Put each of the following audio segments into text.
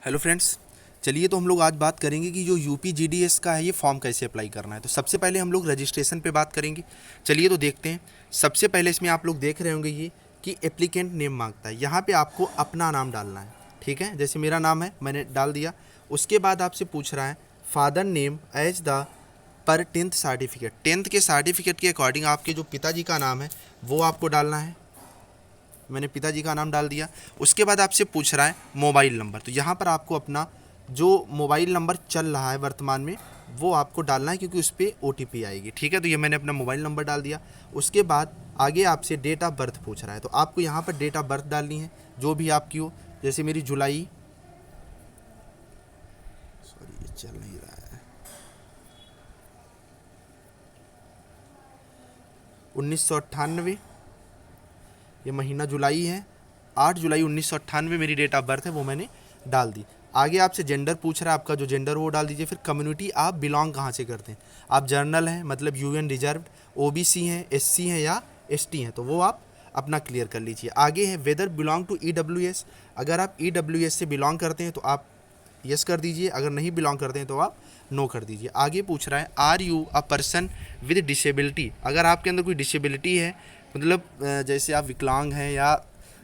Hello friends. चलिए तो हम लोग आज बात करेंगे कि जो यूपी जीडीएस का है ये फॉर्म कैसे अप्लाई करना है। तो सबसे पहले हम लोग रजिस्ट्रेशन पे बात करेंगे। चलिए तो देखते हैं। सबसे पहले इसमें आप लोग देख रहे होंगे ये कि एप्लीकेंट नेम मांगता है। यहाँ पे आपको अपना नाम डालना है, ठीक है। जैसे मेरा नाम है, मैंने डाल दिया। उसके बाद आपसे पूछ रहा है father name as the per tenth certificate. Tenth के सर्टिफिकेट के अकॉर्डिंग आपके जो पिताजी का नाम है वो आपको डालना है। मैंने पिताजी का नाम डाल दिया। उसके बाद आपसे पूछ रहा है मोबाइल नंबर। तो यहाँ पर आपको अपना जो मोबाइल नंबर चल रहा है वर्तमान में वो आपको डालना है, क्योंकि उस पर ओटीपी आएगी, ठीक है। तो ये मैंने अपना मोबाइल नंबर डाल दिया। उसके बाद आगे आपसे डेट ऑफ बर्थ पूछ रहा है, तो आपको यहाँ पर डेट ऑफ बर्थ डालनी है जो भी आपकी हो। जैसे मेरी जुलाई, सॉरी ये चल नहीं रहा है, 1998, ये महीना जुलाई है, 8 जुलाई 1998 मेरी डेट ऑफ बर्थ है, वो मैंने डाल दी। आगे आपसे जेंडर पूछ रहा है, आपका जो जेंडर वो डाल दीजिए। फिर कम्युनिटी आप बिलोंग कहाँ से करते हैं, आप जर्नल हैं मतलब यूएन रिजर्व्ड, ओबीसी हैं, एससी हैं या एसटी हैं, तो वो आप अपना क्लियर कर लीजिए। आगे है वेदर बिलोंग टू ईडब्ल्यूएस। अगर आप ईडब्ल्यूएस से बिलोंग करते हैं तो आप यस कर दीजिए, अगर नहीं बिलोंग करते हैं तो आप नो कर दीजिए। आगे पूछ रहा है are you a person with disability. अगर आपके अंदर कोई डिसेबिलिटी है, मतलब जैसे आप विकलांग हैं या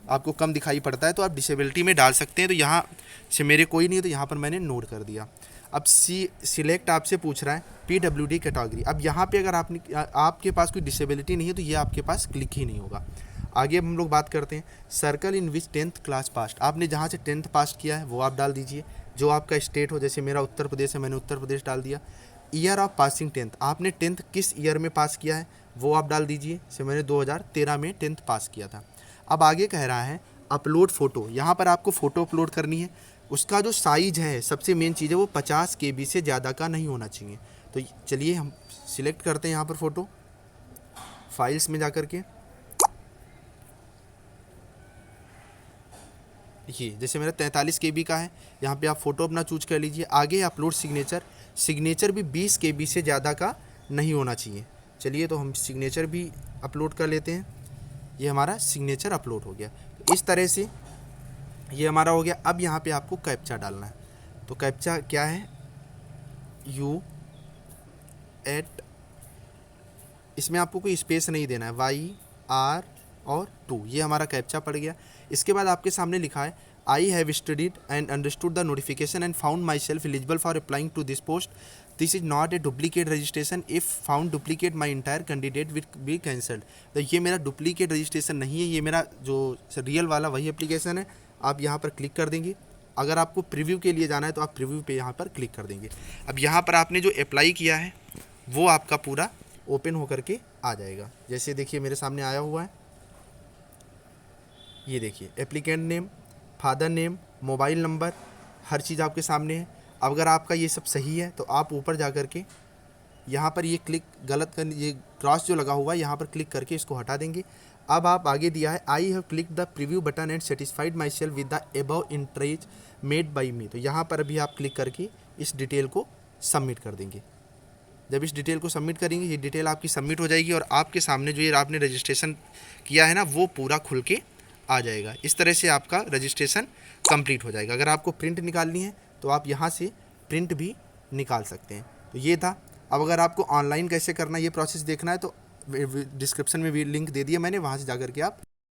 आपको कम दिखाई पड़ता है, तो आप डिसेबिलिटी में डाल सकते हैं। तो यहाँ से मेरे कोई नहीं है, तो यहाँ पर मैंने नोट कर दिया। अब सिलेक्ट आपसे पूछ रहा है पीडब्ल्यूडी कैटेगरी। अब यहाँ पे अगर आपके पास कोई डिसेबिलिटी नहीं है तो ये आपके पास क्लिक ही नहीं होगा। आगे अब हम लोग बात करते हैं सर्कल इन विच 10th क्लास पास। आपने जहाँ से 10th पास किया है वो आप डाल दीजिए। जो आपका स्टेट हो, जैसे मेरा उत्तर प्रदेश है, मैंने उत्तर प्रदेश डाल दिया। ईयर ऑफ पासिंग 10th, आपने 10th किस ईयर में पास किया है वो आप डाल दीजिए। जैसे मैंने 2013 में 10th पास किया था। अब आगे कह रहा है अपलोड फ़ोटो। यहाँ पर आपको फ़ोटो अपलोड करनी है। उसका जो साइज़ है, सबसे मेन चीज़ है, वो 50 KB से ज़्यादा का नहीं होना चाहिए। तो चलिए हम सिलेक्ट करते हैं यहाँ पर फ़ोटो, फाइल्स में जा कर के। ये जैसे मेरा 43 KB का है, यहाँ पे आप फ़ोटो अपना चूज कर लीजिए। आगे अपलोड सिग्नेचर। सिग्नेचर भी 20 KB से ज़्यादा का नहीं होना चाहिए। चलिए तो हम सिग्नेचर भी अपलोड कर लेते हैं। ये हमारा सिग्नेचर अपलोड हो गया। तो इस तरह से ये हमारा हो गया। अब यहाँ पे आपको कैप्चा डालना है। तो कैप्चा क्या है, यू एट, इसमें आपको कोई स्पेस नहीं देना है, YR और 2, ये हमारा कैप्चा पड़ गया। इसके बाद आपके सामने लिखा है I have studied and understood the notification and found myself eligible for applying to this post. This is not a duplicate registration, if found duplicate my entire candidate will be cancelled. तो ये मेरा duplicate registration नहीं है, ये मेरा जो real वाला वही एप्लीकेशन है। आप यहाँ पर क्लिक कर देंगे। अगर आपको प्रीव्यू के लिए जाना है तो आप प्रीव्यू पे यहाँ पर क्लिक कर देंगे। अब यहाँ पर आपने जो अप्लाई किया है वो आपका पूरा ओपन होकर के आ जाएगा। जैसे देखिए मेरे सामने आया हुआ है, ये देखिए applicant name, father name, mobile number, हर चीज़ आपके सामने है। अब अगर आपका ये सब सही है तो आप ऊपर जा कर के यहाँ पर ये क्लिक गलत कर, ये क्रॉस जो लगा हुआ है यहाँ पर क्लिक करके इसको हटा देंगे। अब आप आगे दिया है I have click the preview button and satisfied myself with the above entries made by me. तो यहाँ पर अभी आप क्लिक करके इस डिटेल को सबमिट कर देंगे। जब इस डिटेल को सबमिट करेंगे, ये डिटेल आपकी सबमिट हो जाएगी और आपके सामने जो ये आपने रजिस्ट्रेशन किया है ना वो पूरा खुल के आ जाएगा। इस तरह से आपका रजिस्ट्रेशन कंप्लीट हो जाएगा। अगर आपको प्रिंट निकालनी है तो आप यहाँ से प्रिंट भी निकाल सकते हैं। तो ये था। अब अगर आपको ऑनलाइन कैसे करना है ये प्रोसेस देखना है तो डिस्क्रिप्शन में भी लिंक दे दिया मैंने, वहाँ से जा कर के आप